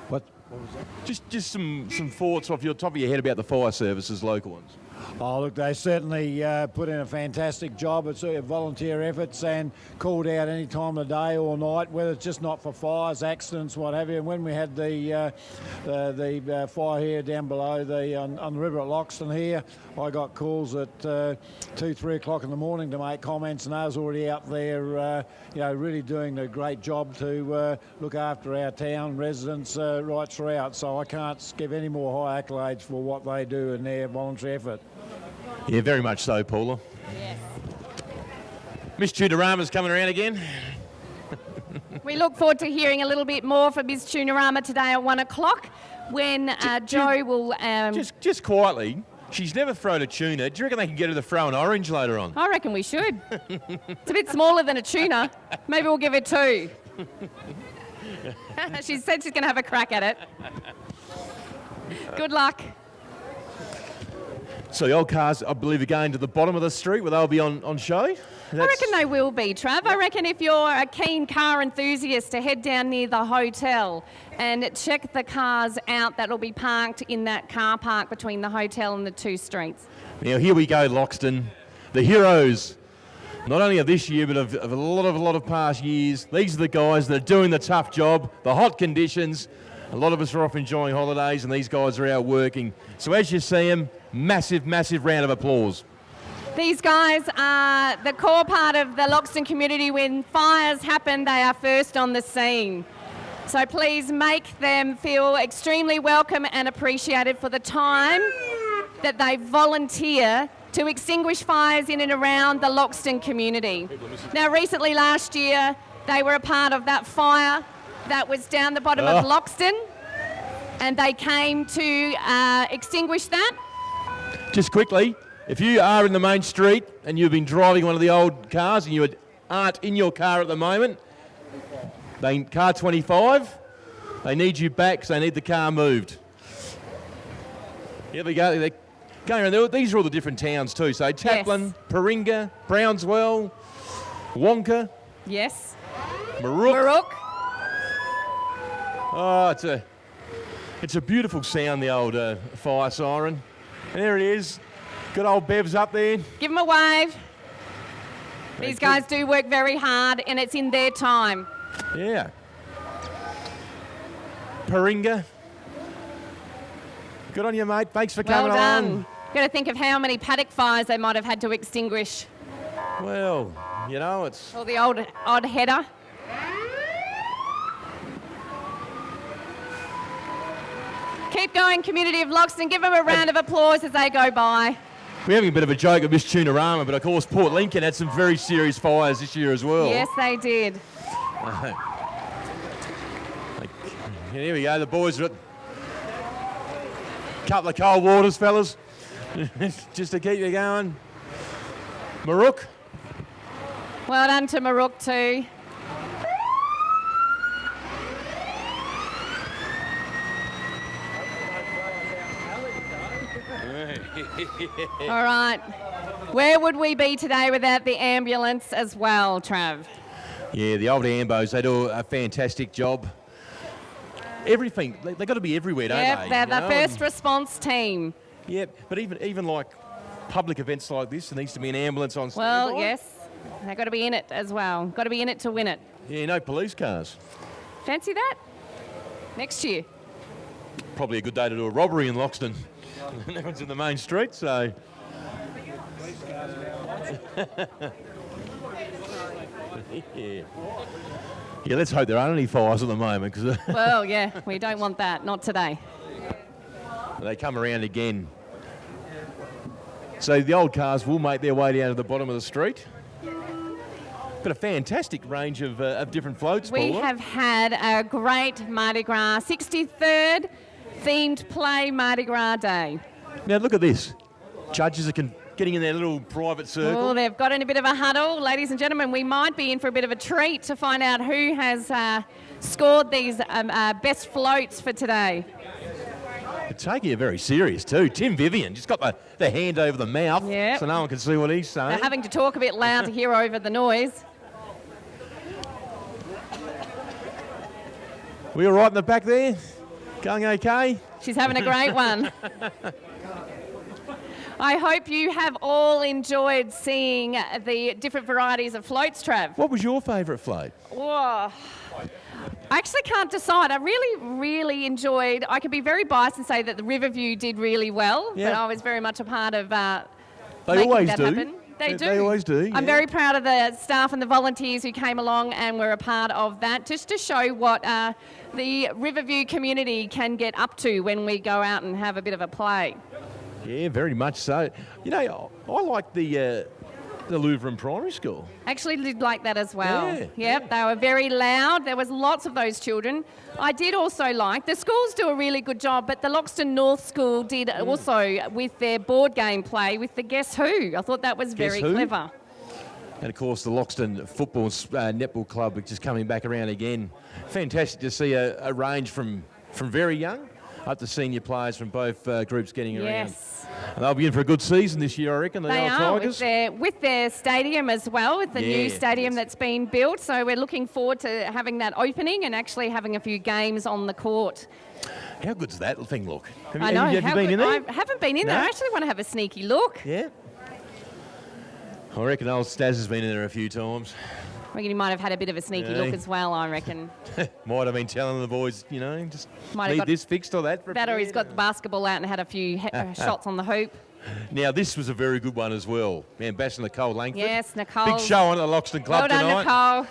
What was that? Just some thoughts off your top of your head about the fire services, local ones. Oh, look, they certainly put in a fantastic job. It's volunteer efforts and called out any time of the day or night, whether it's just not for fires, accidents, what have you. And when we had the fire here down below on the river at Loxton here, I got calls at 2-3 o'clock in the morning to make comments, and I was already out there, really doing a great job to look after our town residents right throughout. So I can't give any more high accolades for what they do in their voluntary effort. Yeah, very much so, Paula. Yes. Miss Tunarama's coming around again. We look forward to hearing a little bit more from Ms. Tunarama today at 1 o'clock when Joe will... Just quietly, she's never thrown a tuna. Do you reckon they can get her to throw an orange later on? I reckon we should. It's a bit smaller than a tuna. Maybe we'll give her 2. She said she's going to have a crack at it. Good luck. So the old cars, I believe, are going to the bottom of the street where they'll be on show? I reckon they will be, Trav. I reckon if you're a keen car enthusiast, to head down near the hotel and check the cars out that'll be parked in that car park between the hotel and the 2 streets. Now, here we go, Loxton. The heroes, not only of this year, but of a lot of past years. These are the guys that are doing the tough job, the hot conditions. A lot of us are off enjoying holidays, and these guys are out working. So as you see them, massive round of applause. These guys are the core part of the Loxton community. When fires happen, they are first on the scene. So please make them feel extremely welcome and appreciated for the time that they volunteer to extinguish fires in and around the Loxton community. Now, recently last year, they were a part of that fire that was down the bottom of Loxton, and they came to extinguish that. Just quickly, if you are in the main street and you've been driving one of the old cars and you aren't in your car at the moment, car 25, they need you back because they need the car moved. Here we go. They're going around. These are all the different towns too. So Taplin, Yes. Paringa, Brownswell, Wonka, Yes. Marook. Oh, it's a beautiful sound, the old fire siren. And there it is. Good old Bev's up there. Give them a wave. These guys do work very hard, and it's in their time. Yeah. Paringa. Good on you, mate. Thanks for coming Well done. along. Got to think of how many paddock fires they might have had to extinguish. Well, it's... Or the odd header. Keep going, community of Loxton. Give them a round of applause as they go by. We're having a bit of a joke at Miss Tunarama, but of course Port Lincoln had some very serious fires this year as well. Yes, they did. Here we go, the boys are at couple of cold waters, fellas, just to keep you going. Marook. Well done to Marook too. All right. Where would we be today without the ambulance as well, Trav? Yeah, the old Ambos, they do a fantastic job. Everything, they've got to be everywhere, don't Yep, they? they're the first response team. Yeah, but even like public events like this, there needs to be an ambulance on standby. Well, yes, they've got to be in it as well. Got to be in it to win it. Yeah, no police cars. Fancy that? Next year. Probably a good day to do a robbery in Loxton. Everyone's in the main street, so... Yeah, let's hope there aren't any fires at the moment. Cause Well, yeah, we don't want that. Not today. they come around again. So the old cars will make their way down to the bottom of the street. But a fantastic range of different floats, We Paula. have had a great Mardi Gras 63rd themed play Mardi Gras Day. Now look at this. Judges are getting in their little private circle. Oh, they've got in a bit of a huddle. Ladies and gentlemen, we might be in for a bit of a treat to find out who has scored these best floats for today. They're taking it very serious too. Tim Vivian just got the hand over the mouth Yep. so no one can see what he's saying. They're having to talk a bit loud to hear over the noise. We all right in the back there? Going okay? She's having a great one. I hope you have all enjoyed seeing the different varieties of floats, Trav. What was your favourite float? Whoa. I actually can't decide. I really enjoyed. I could be very biased and say that the Riverview did really well, Yeah. but I was very much a part of They making always that do. happen. They do. They always do. I'm yeah. very proud of the staff and the volunteers who came along and were a part of that, just to show what the Riverview community can get up to when we go out and have a bit of a play. Yeah, very much so. You know, I like the Louvren Primary School. Actually did like that as well. Yeah, Yep, they were very loud. There was lots of those children. I did also like, the schools do a really good job, but the Loxton North School did also with their board game play with the Guess Who. I thought that was very Who? clever. And of course, the Loxton Football Netball Club, which is coming back around again. Fantastic to see a range from very young up to senior players from both groups getting around. Yes. And they'll be in for a good season this year, I reckon, the They old are, Tigers. with their stadium as well, with the new Yeah, stadium that's been built. So we're looking forward to having that opening and actually having a few games on the court. How good's that thing look? Have I know. Have you how been good- in there? I haven't been in No? there. I actually want to have a sneaky look. Yeah. I reckon old Staz has been in there a few times. I reckon he might have had a bit of a sneaky Yeah. look as well, I reckon. Might have been telling the boys, you know, just Might have need got this fixed or that. That or he's got the basketball out and had a few shots on the hoop. Now, this was a very good one as well. Ambassador Nicole Langford. Yes, Nicole. Big show on at the Loxton Club Well done, tonight. Nicole.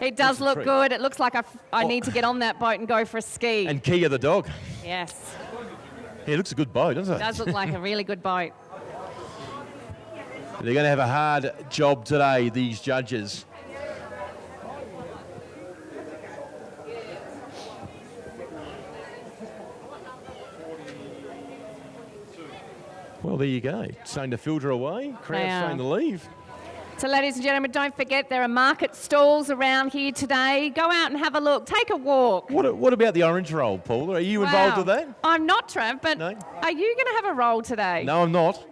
It does That's a look treat. good. It looks like I need to get on that boat and go for a ski. And Kia the dog. Yes. Yeah, it looks a good boat, doesn't it? It does look like a really good boat. They're going to have a hard job today, these judges. Well, there you go. Starting to filter away. Crowd's They are. starting to leave. So, ladies and gentlemen, don't forget there are market stalls around here today. Go out and have a look. Take a walk. What about the orange roll, Paula? Are you involved with that? I'm not, Trav, but No. are you going to have a roll today? No, I'm not.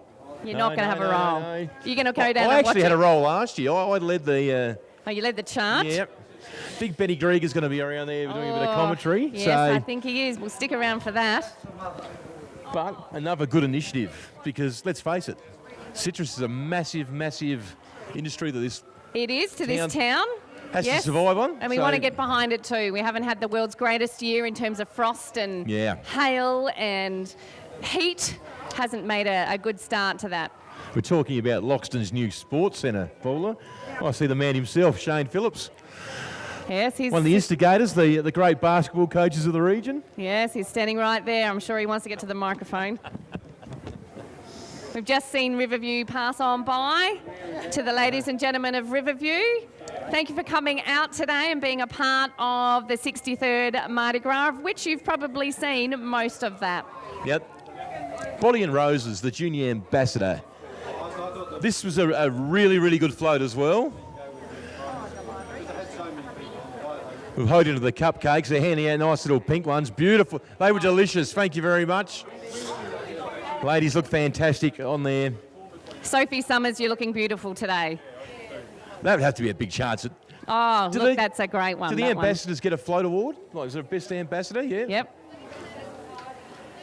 You're No, not going to no, have a no, roll. no. You're going to go down I and watch actually had it. a roll last year. I led the... Oh, you led the chart? Yep. I think Benny Grieger's going to be around there doing a bit of Oh, commentary. Yes, so, I think he is. We'll stick around for that. but another good initiative because, let's face it, citrus is a massive, massive industry that this It is to this town. has Yes. to survive on. And we so- want to get behind it too. We haven't had the world's greatest year in terms of frost and Yeah. hail and heat. Hasn't made a good start to that. We're talking about Loxton's new sports centre, Paula. I see the man himself, Shane Phillips, Yes, he's one of the instigators, the great basketball coaches of the region. Yes, he's standing right there. I'm sure he wants to get to the microphone. We've just seen Riverview pass on by. To the ladies and gentlemen of Riverview, thank you for coming out today and being a part of the 63rd Mardi Gras, of which you've probably seen most of that. Yep. Bolly and Roses, the junior ambassador. This was a really, really good float as well. We've hoed into the cupcakes. They're handing out nice little pink ones. Beautiful. They were delicious. Thank you very much. Ladies look fantastic on there. Sophie Summers, you're looking beautiful today. That would have to be a big chance. Oh, Do look, they- that's a great one. Do the that one. ambassadors get a float award? Like, is it a best ambassador? Yeah. Yep.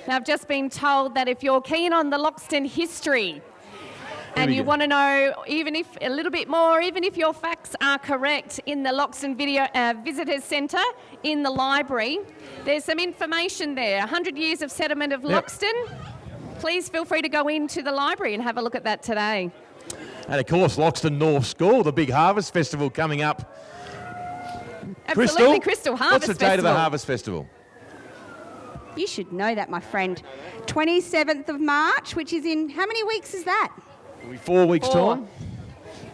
Now, I've just been told that if you're keen on the Loxton history and we you go. want to know even if a little bit more, even if your facts are correct, in the Loxton Visitors Centre in the library, there's some information there. 100 years of settlement of Yep. Loxton. Please feel free to go into the library and have a look at that today. And of course, Loxton North School, the big Harvest Festival coming up. Absolutely, Crystal Harvest What's the date of the Festival. Harvest Festival? You should know that, my friend. 27th of March, which is in, how many weeks is that? 4 weeks' 4. time.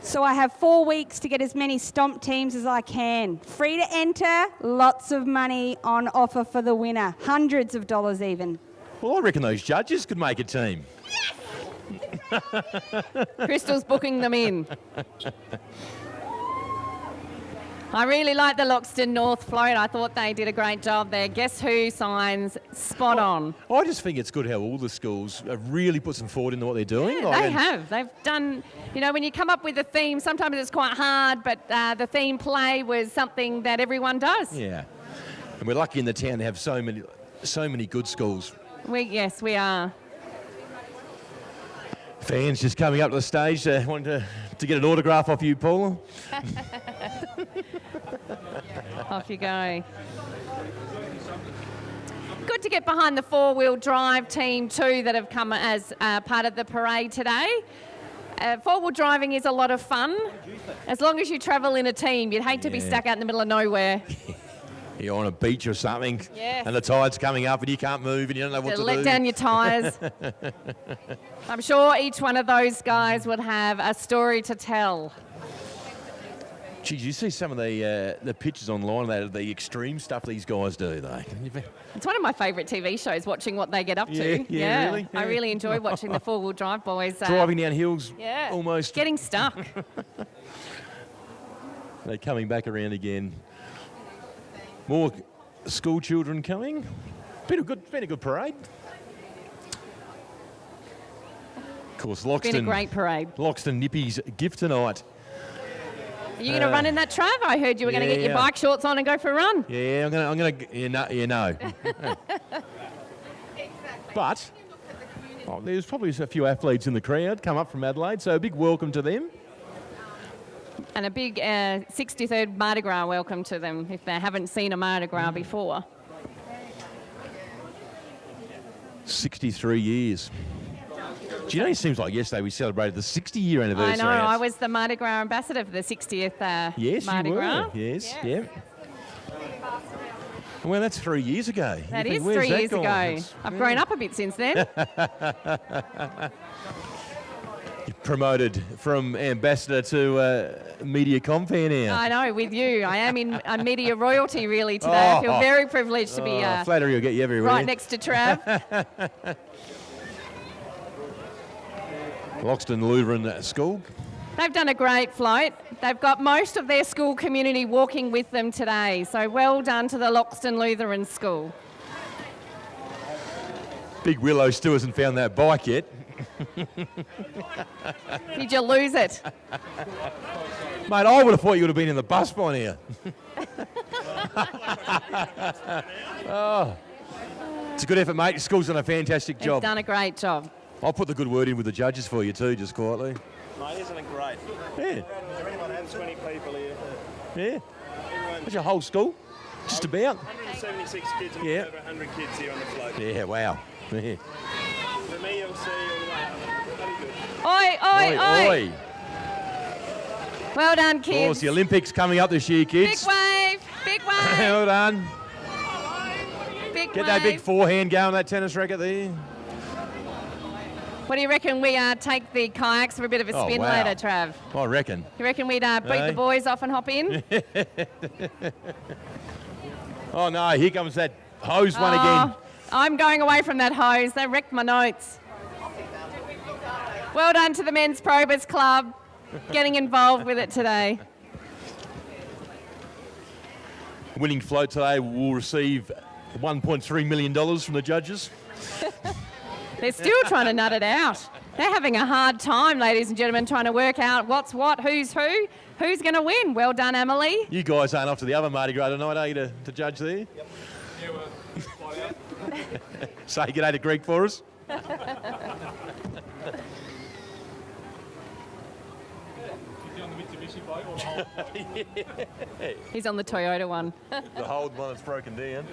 So I have 4 weeks to get as many stomp teams as I can. Free to enter, lots of money on offer for the winner, hundreds of dollars even. Well, I reckon those judges could make a team. Crystal's booking them in. I really like the Loxton North float. I thought they did a great job there. Guess who signs spot on. I just think it's good how all the schools have really put some thought into what they're doing. Yeah, they have. They've done, you know, when you come up with a theme, sometimes it's quite hard, but the theme play was something that everyone does. Yeah. And we're lucky in the town to have so many good schools. Yes, we are. Fans just coming up to the stage, wanting to get an autograph off you, Paula. Off you go. Good to get behind the four-wheel drive team too that have come as part of the parade today. Four-wheel driving is a lot of fun. As long as you travel in a team, you'd hate to be stuck out in the middle of nowhere. You're on a beach or something, Yes. and the tide's coming up and you can't move and you don't know what to do. Let down your tyres. I'm sure each one of those guys would have a story to tell. Geez, you see some of the pictures online of the extreme stuff these guys do, though. It's one of my favourite TV shows, watching what they get up to. Yeah, really? I Yeah. really enjoy watching the four-wheel drive boys. Driving down hills, Yeah, almost. getting stuck. They're coming back around again. More school children coming. Been a good parade. Of course, Loxton. Been a great parade. Loxton Nippy's gift tonight. Are you going to run in that, Trav? I heard you were going to get your bike shorts on and go for a run. Yeah, I'm gonna. You know. But there's probably a few athletes in the crowd come up from Adelaide, so a big welcome to them. And a big 63rd Mardi Gras welcome to them if they haven't seen a Mardi Gras before. 63 years. Do you know, it seems like yesterday we celebrated the 60-year anniversary. I know, I was the Mardi Gras ambassador for the 60th yes, Mardi you were. Gras. Yes, yeah. Well, that's 3 years ago. That You is think, 3 where's years that ago. gone? I've grown up a bit since then. Promoted from ambassador to media compere now. I know, with you. I am in media royalty really today. I feel very privileged to be flattery will get you everywhere. right next to Trav. Loxton Lutheran School. They've done a great float. They've got most of their school community walking with them today. So well done to the Loxton Lutheran School. Big Willow still hasn't found that bike yet. Did you lose it? Mate, I would have thought you would have been in the bus by now. Oh. It's a good effort, mate. Your school's done a fantastic job. They've done a great job. I'll put the good word in with the judges for you too, just quietly. Mate, isn't it great? Yeah. Everyone had 20 people here. Yeah. That's your whole school? Just about? 176 kids and Yeah. over 100 kids here on the float. Yeah, wow. Yeah. For me, you'll see all the way up. Pretty good. Oi, oi, oi. Well done, Of course, kids. the Olympics coming up this year, Big kids. wave, big wave, Well done. big Get wave. that big forehand going, that tennis racket there. What do you reckon we take the kayaks for a bit of a Oh, spin wow. later, Trav? I reckon. You reckon we'd beat Hey. the boys off and hop in? Oh no, here comes that hose one again. I'm going away from that hose. They wrecked my notes. Well done to the Men's Probers Club getting involved with it today. Winning float today will receive $1.3 million from the judges. They're still trying to nut it out. They're having a hard time, ladies and gentlemen, trying to work out what's what, who's who, who's going to win. Well done, Emily. You guys aren't off to the other Mardi Gras tonight, are you, to judge there? Yep. Yeah, well, Say g'day to Greg for us. He's on the Toyota one. The whole one that's broken down.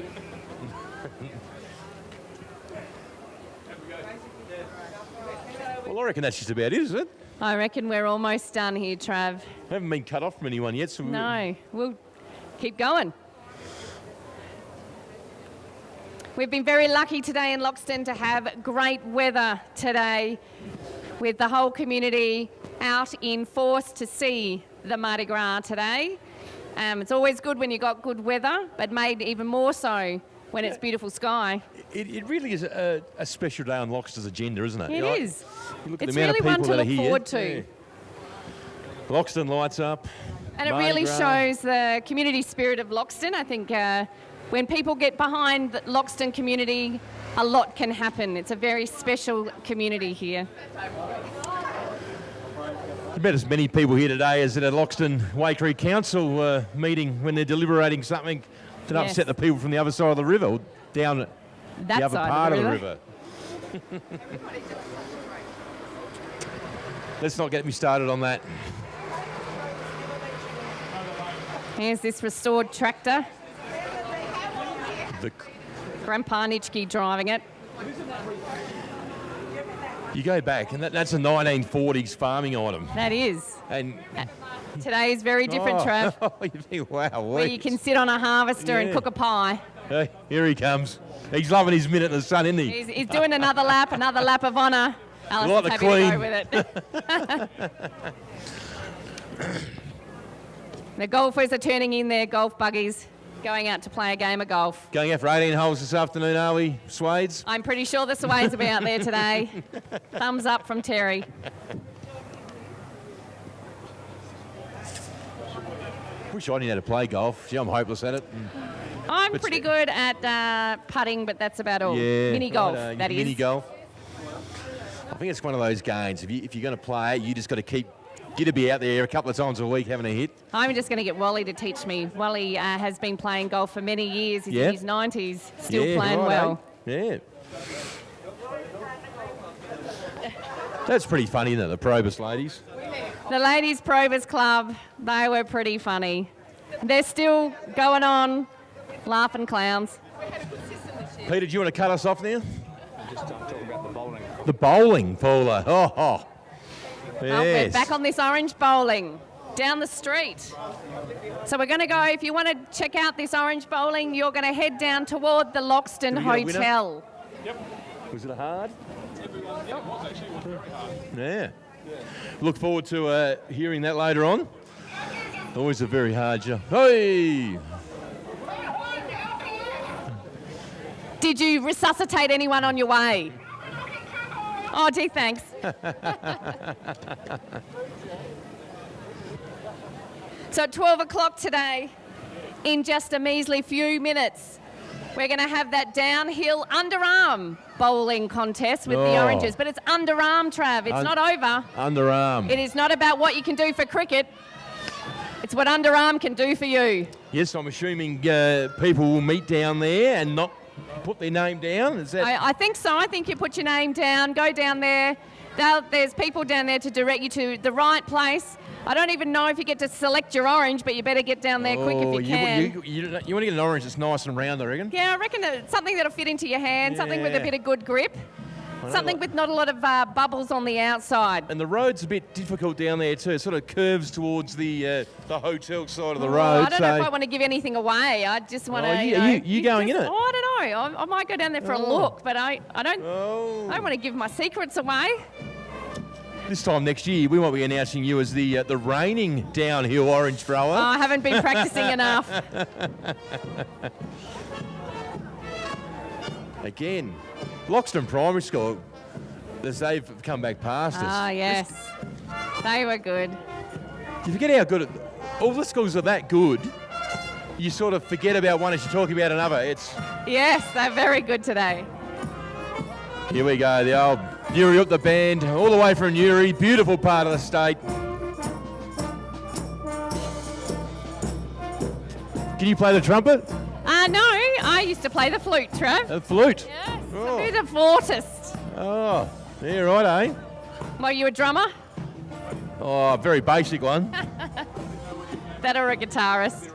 Well, I reckon that's just about it, isn't it? I reckon we're almost done here, Trav. Haven't been cut off from anyone yet, so No, we'll keep going. We've been very lucky today in Loxton to have great weather today with the whole community out in force to see the Mardi Gras today. It's always good when you got good weather, but made even more so when it's beautiful sky. It really is a special day on Loxton's agenda, isn't it? It is. You look at It's the amount really of one people to that are look here. forward to. Yeah. Loxton lights up. And it Mardi really Gras. shows the community spirit of Loxton. I think when people get behind the Loxton community, a lot can happen. It's a very special community here. About as many people here today as at a Loxton Waikerie Council meeting when they're deliberating something to Yes. upset the people from the other side of the river, or down That the other side part of the river. Let's not get me started on that. Here's this restored tractor. The, Grandpa Nitschke driving it. you go back, and that's a 1940s farming item. That is. And Today is very different, Trav. you think, wow, Where you can sit on a harvester and Yeah. cook a pie. Hey, here he comes. He's loving his minute in the sun, isn't he? He's doing another lap of honour. Alison's the happy Queen. to go with it. The golfers are turning in their golf buggies, going out to play a game of golf. Going out for 18 holes this afternoon, are we, Swades? I'm pretty sure the Sways will be out there today. Thumbs up from Terry. Wish I knew how to play golf. Gee, I'm hopeless at it. I'm But pretty st- good at putting, but that's about all. Yeah. Mini golf, right, that is. Mini golf. I think it's one of those games. If you're going to play, you just got to get to be out there a couple of times a week having a hit. I'm just going to get Wally to teach me. Wally has been playing golf for many years. He's Yeah. in his 90s, still Yeah, playing right, well. Yeah. That's pretty funny, isn't it, the Probus ladies? The Ladies Provers Club, they were pretty funny. They're still going on, laughing clowns. Peter, do you want to cut us off now? Just talking about the bowling. The bowling, Paula. Oh. Oh, we're Yes. back on this orange bowling down the street. So we're going to go, if you want to check out this orange bowling, you're going to head down toward the Loxton Did we get a winner? Hotel. Was it a hard? Yeah. Look forward to hearing that later on. Always a very hard job. Hey! Did you resuscitate anyone on your way? Oh, gee, thanks. So at 12 o'clock today, in just a measly few minutes, we're going to have that downhill underarm bowling contest with the Oh. oranges. But it's underarm, Trav. It's not over. Underarm. It is not about what you can do for cricket. It's what underarm can do for you. Yes, I'm assuming people will meet down there and not put their name down. Is that? I think so. I think you put your name down, go down there. There's people down there to direct you to the right place. I don't even know if you get to select your orange, but you better get down there quick if you can. You want to get an orange that's nice and round, I reckon. Yeah, I reckon it's something that'll fit into your hand, something with a Yeah. bit of good grip, know something what- with not a lot of bubbles on the outside. And the road's a bit difficult down there too. It sort of curves towards the hotel side of the Oh, road. I don't know if I want to give anything away. I just want to. Oh, you going in it? Oh, I don't know. I might go down there for a look, but I don't. Oh. I don't want to give my secrets away. This time next year, we might be announcing you as the reigning downhill orange thrower. I haven't been practicing enough. Again, Loxton Primary School, as they've come back past us. Ah, yes. They were good. You forget how good all the schools are that good. You sort of forget about one as you're talking about another. Yes, they're very good today. Here we go, the old Newry up the band, all the way from Newry, beautiful part of the state. Can you play the trumpet? No, I used to play the flute, Trev. The flute? Yes, Oh. a bit of flautist. Oh, yeah, right, eh? Were you a drummer? Oh, very basic one. That or a guitarist?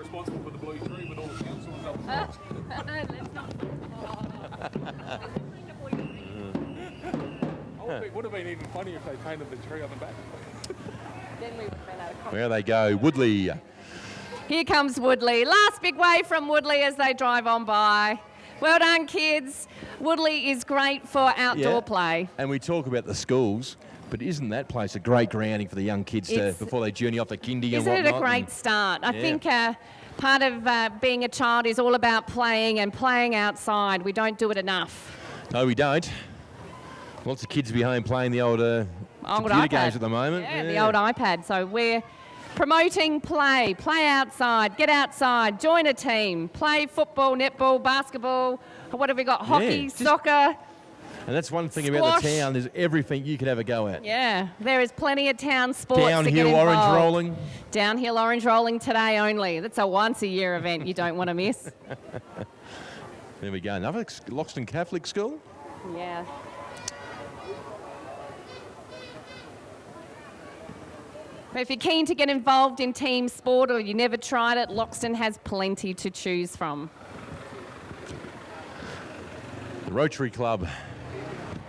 It would have been even funny if they painted the tree on the back. Where they go, Woodley. Here comes Woodley. Last big wave from Woodley as they drive on by. Well done, kids. Woodley is great for outdoor Yeah. play. And we talk about the schools, but isn't that place a great grounding for the young kids It's- before they journey off to kindy and Isn't whatnot? it a great start? I Yeah. think part of being a child is all about playing and playing outside. We don't do it enough. No, we don't. Lots of kids be home playing the old Old computer iPad. games at the moment. Yeah, the old iPad. So we're promoting play outside, get outside, join a team, play football, netball, basketball. What have we got? Hockey, just- soccer. And that's one thing about the Squash. town. There's everything you could have a go at. Yeah, there is plenty of town sports to get Downhill, involved. orange rolling. Downhill orange rolling today only. That's a once-a-year event you don't want to miss. There we go. Another Loxton Catholic school. Yeah. But if you're keen to get involved in team sport or you never tried it, Loxton has plenty to choose from. The Rotary Club.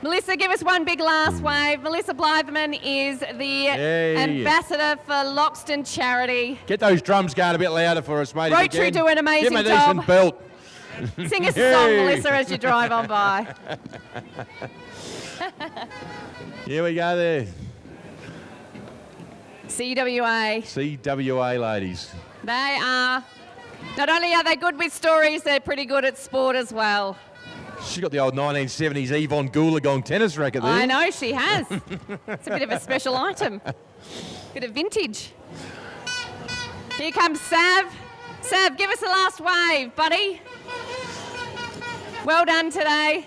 Melissa, give us one big last wave. Melissa Blytheman is the Hey. ambassador for Loxton Charity. Get those drums going a bit louder for us, mate. if you Rotary can. do an amazing Give me a job. decent belt. Sing us a song, Hey. Melissa, as you drive on by. Here we go there. CWA. CWA ladies. They are, not only are they good with stories, they're pretty good at sport as well. She's got the old 1970s Yvonne Goolagong tennis racket there. I know she has. It's a bit of a special item. Bit of vintage. Here comes Sav. Sav, give us a last wave, buddy. Well done today.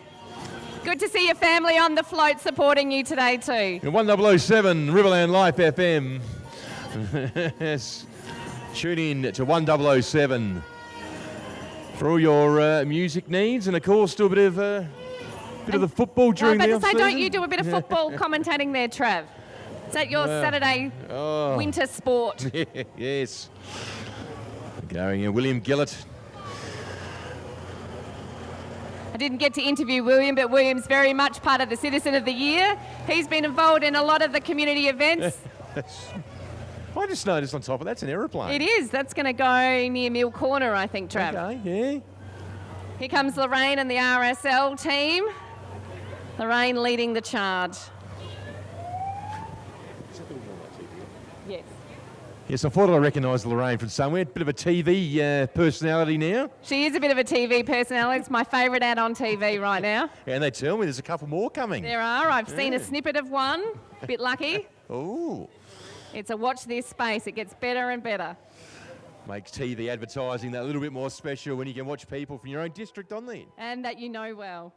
Good to see your family on the float supporting you today too. In 1007 Riverland Life FM. Yes. Tune in to 1007 for all your music needs, and of course do a bit of the football I was during about the to say, off-season. don't you do a bit of football commentating there, Trav? Is that your Well, Saturday oh. winter sport? Yes. Going in William Gillett. I didn't get to interview William, but William's very much part of the Citizen of the Year. He's been involved in a lot of the community events. I just noticed on top of that's an aeroplane. It is. That's going to go near Mill Corner, I think, Trav. Okay, yeah. Here comes Lorraine and the RSL team. Lorraine leading the charge. Yes. Yes, I thought I recognised Lorraine from somewhere. Bit of a TV personality now. She is a bit of a TV personality. It's my favourite ad on TV right now. And they tell me there's a couple more coming. There are. I've seen a Yeah. snippet of one. Bit lucky. Ooh. It's a watch this space. It gets better and better. Makes TV advertising that little bit more special when you can watch people from your own district on there. And that you know well.